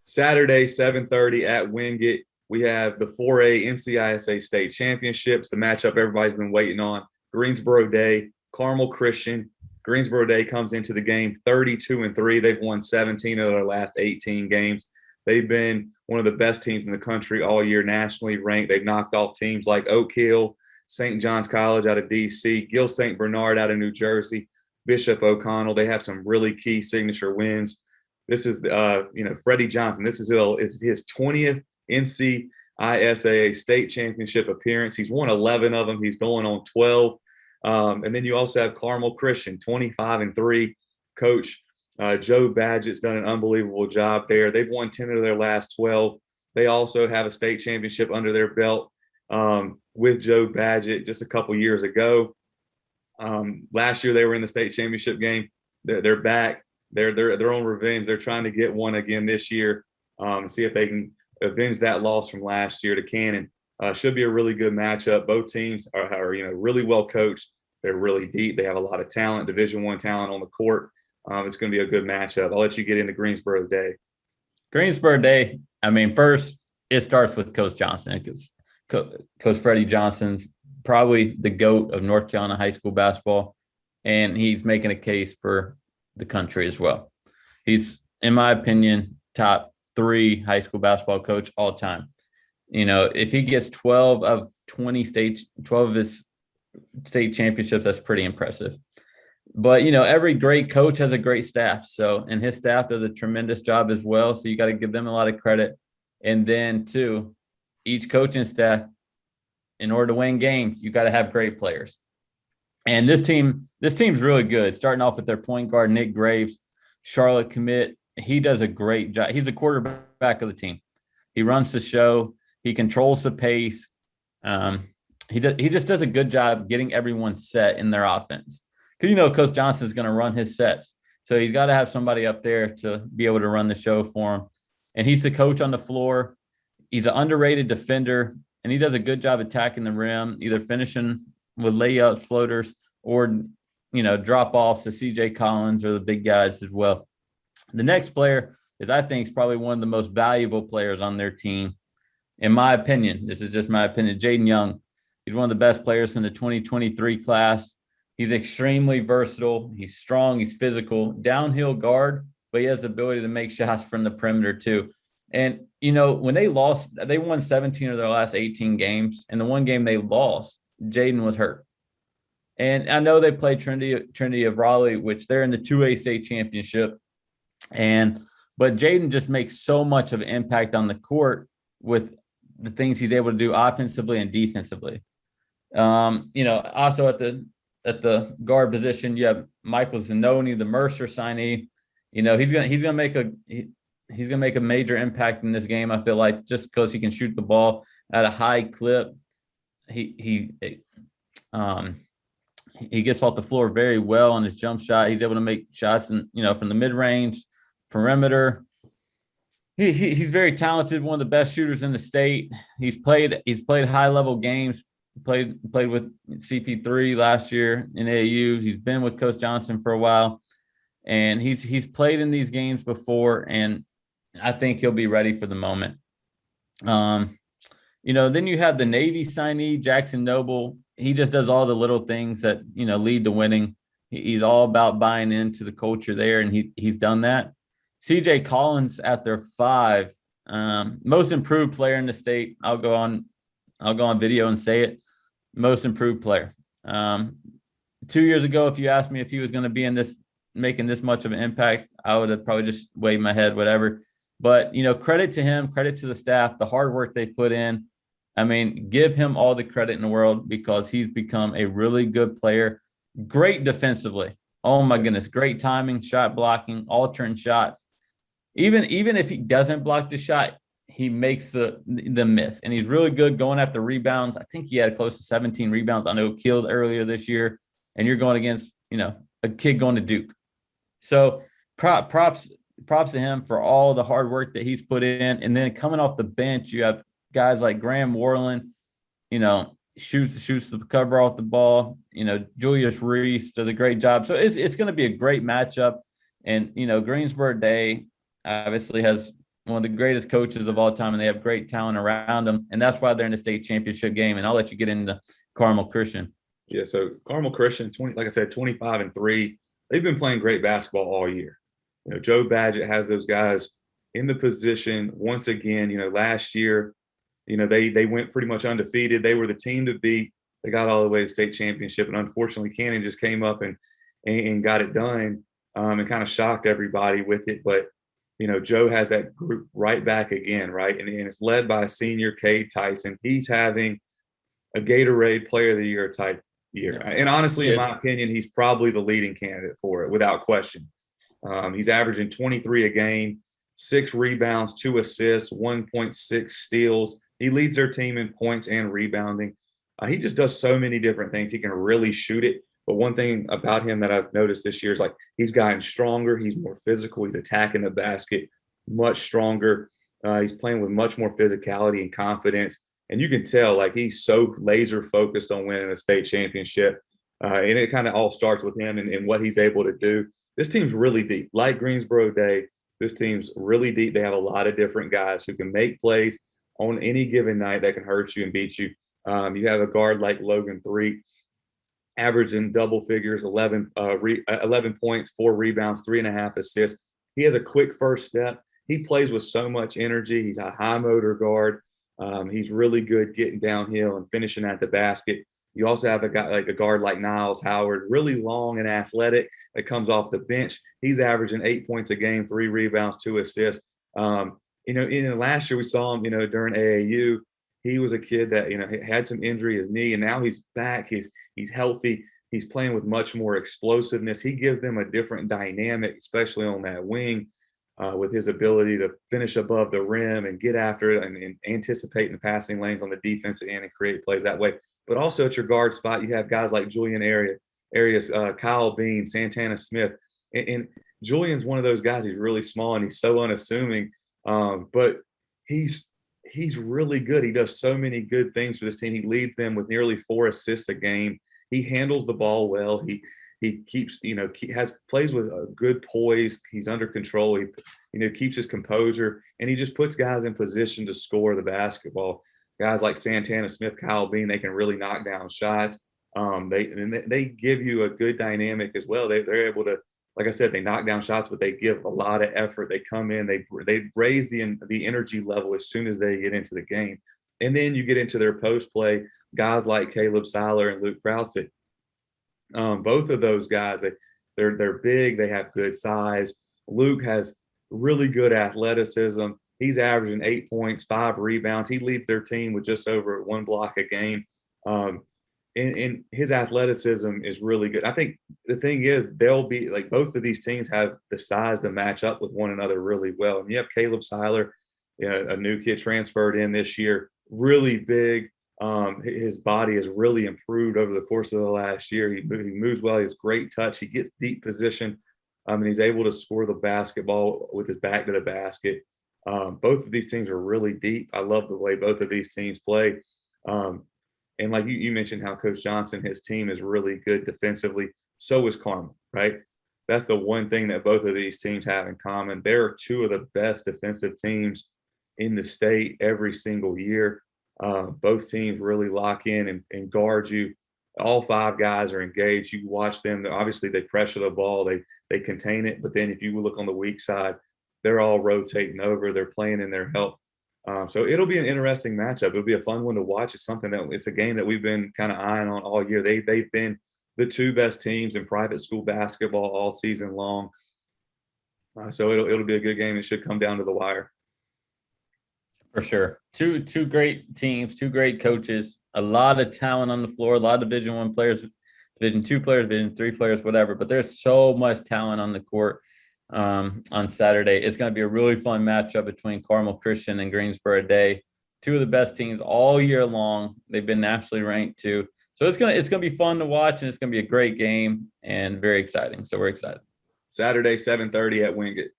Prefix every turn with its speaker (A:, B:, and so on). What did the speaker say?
A: Saturday, 7:30 at Wingate. We have the 4A NCISAA state championships, the matchup everybody's been waiting on. Greensboro Day, Carmel Christian. Greensboro Day comes into the game 32-3. They've won 17 of their last 18 games. They've been one of the best teams in the country all year, nationally ranked. They've knocked off teams like Oak Hill, St. John's College out of D.C., Gill St. Bernard out of New Jersey, Bishop O'Connell. They have some really key signature wins. This is, Freddie Johnson. This is his 20th NCISAA state championship appearance. He's won 11 of them. He's going on 12. And then you also have Carmel Christian, 25-3. Coach Joe Badgett's done an unbelievable job there. They've won 10 of their last 12. They also have a state championship under their belt with Joe Badgett just a couple years ago. Last year they were in the state championship game. They're back. They're on revenge. They're trying to get one again this year. See if they can avenge that loss from last year to Cannon. Should be a really good matchup. Both teams are really well coached. They're really deep. They have a lot of talent, Division I talent on the court. It's going to be a good matchup. I'll let you get into Greensboro Day.
B: Greensboro Day, first it starts with Coach Johnson. Coach Freddie Johnson's probably the GOAT of North Carolina high school basketball, and he's making a case for the country as well. He's, in my opinion, top 3 high school basketball coach all time. If he gets 12 of his state championships, that's pretty impressive. But, every great coach has a great staff. And his staff does a tremendous job as well. So you got to give them a lot of credit. And then, too, each coaching staff, in order to win games, you got to have great players. And this team's really good. Starting off with their point guard, Nick Graves, Charlotte commit. He does a great job. He's the quarterback of the team. He runs the show. He controls the pace. He just does a good job getting everyone set in their offense. Because, Coach Johnson's going to run his sets. So he's got to have somebody up there to be able to run the show for him. And he's the coach on the floor. He's an underrated defender, and he does a good job attacking the rim, either finishing with layups, floaters, or, drop-offs to C.J. Collins or the big guys as well. The next player is, I think, is probably one of the most valuable players on their team. In my opinion, this is just my opinion, Jayden Young. He's one of the best players in the 2023 class. He's extremely versatile. He's strong. He's physical. Downhill guard, but he has the ability to make shots from the perimeter too. And, when they lost, they won 17 of their last 18 games. And the one game they lost, Jayden was hurt. And I know they played Trinity of Raleigh, which they're in the 2A state championship. But Jayden just makes so much of an impact on the court with the things he's able to do offensively and defensively. Also at the guard position, you have Michael Zanoni, the Mercer signee. He's gonna make a major impact in this game. I feel like, just because he can shoot the ball at a high clip. He gets off the floor very well on his jump shot. He's able to make shots from the mid range, perimeter. He's very talented, one of the best shooters in the state. He's played high level games. Played with CP3 last year in AAU. He's been with Coach Johnson for a while, and he's played in these games before, and I think he'll be ready for the moment. Then you have the Navy signee, Jackson Noble. He just does all the little things that lead to winning. He's all about buying into the culture there, and he's done that. CJ Collins at their 5, most improved player in the state. I'll go on video and say it. Most improved player. 2 years ago, if you asked me if he was going to be making this much of an impact, I would have probably just waved my head, whatever. But, credit to him, credit to the staff, the hard work they put in. Give him all the credit in the world, because he's become a really good player. Great defensively. Oh my goodness. Great timing, shot blocking, altering shots. Even if he doesn't block the shot, he makes the miss, and he's really good going after rebounds. I think he had close to 17 rebounds on Oak Hill earlier this year, and you're going against, a kid going to Duke. So props to him for all the hard work that he's put in. And then coming off the bench, you have guys like Graham Worland, shoots the cover off the ball. Julius Reese does a great job. So it's going to be a great matchup. And, Greensboro Day obviously has one of the greatest coaches of all time, and they have great talent around them, and that's why they're in the state championship game. And I'll let you get into Carmel Christian.
A: Yeah, so Carmel Christian, like I said, 25-3. They've been playing great basketball all year. Joe Badgett has those guys in the position once again. Last year, they went pretty much undefeated. They were the team to beat. They got all the way to state championship, and unfortunately, Cannon just came up and got it done, and kind of shocked everybody with it. But Joe has that group right back again, right, and it's led by senior Cade Tyson. He's having a Gatorade Player of the Year type year, and honestly, in my opinion, he's probably the leading candidate for it without question. He's averaging 23 a game, 6 rebounds, 2 assists, 1.6 steals. He leads their team in points and rebounding. He just does so many different things. He can really shoot it. But one thing about him that I've noticed this year is like he's gotten stronger. He's more physical. He's attacking the basket much stronger. He's playing with much more physicality and confidence. And you can tell like he's so laser focused on winning a state championship. And it kind of all starts with him and what he's able to do. This team's really deep. Like Greensboro Day, this team's really deep. They have a lot of different guys who can make plays on any given night that can hurt you and beat you. You have a guard like Logan Threet, averaging double figures, 11 points, 4 rebounds, 3.5 assists. He has a quick first step. He plays with so much energy. He's a high motor guard. He's really good getting downhill and finishing at the basket. You also have a guard like Niles Howard, really long and athletic, that comes off the bench. He's averaging 8 points a game, 3 rebounds, 2 assists. Last year we saw him, during AAU. He was a kid that, had some injury, his knee, and now he's back. He's healthy. He's playing with much more explosiveness. He gives them a different dynamic, especially on that wing, with his ability to finish above the rim and get after it and anticipate in the passing lanes on the defensive end and create plays that way. But also at your guard spot, you have guys like Julian Arias, Kyle Bean, Santana Smith. And Julian's one of those guys. He's really small and he's so unassuming, but he's really good. He does so many good things for this team. He leads them with nearly 4 assists a game. He handles the ball well. He keeps, plays with a good poise. He's under control. He, keeps his composure, and he just puts guys in position to score the basketball. Guys like Santana Smith, Kyle Bean, they can really knock down shots. They give you a good dynamic as well. They're able to, like I said, they knock down shots, but they give a lot of effort. They come in, they raise the energy level as soon as they get into the game. And then you get into their post play, guys like Caleb Seiler and Luke Krause. Both of those guys, they're big, they have good size. Luke has really good athleticism. He's averaging 8 points, 5 rebounds. He leads their team with just over 1 block a game. And his athleticism is really good. I think the thing is they'll be like both of these teams have the size to match up with one another really well. And you have Caleb Seiler, a new kid transferred in this year, really big. His body has really improved over the course of the last year. He moves well. He has great touch. He gets deep position. And he's able to score the basketball with his back to the basket. Both of these teams are really deep. I love the way both of these teams play. And like you mentioned how Coach Johnson, his team is really good defensively. So is Carmel, right? That's the one thing that both of these teams have in common. They're 2 of the best defensive teams in the state every single year. Both teams really lock in and guard you. All 5 guys are engaged. You watch them. Obviously, they pressure the ball. They contain it. But then if you look on the weak side, they're all rotating over. They're playing in their help. So it'll be an interesting matchup. It'll be a fun one to watch. It's a game that we've been kind of eyeing on all year. They've been the 2 best teams in private school basketball all season long. So it'll be a good game. It should come down to the wire.
B: For sure. Two great teams, 2 great coaches, a lot of talent on the floor, a lot of Division I players, Division II players, Division III players, whatever. But there's so much talent on the court on Saturday. It's going to be a really fun matchup between Carmel Christian and Greensboro Day. 2 of the best teams all year long. They've been nationally ranked too. So it's gonna be fun to watch, and it's gonna be a great game and very exciting. So we're excited.
A: Saturday, 7:30 at Wingate.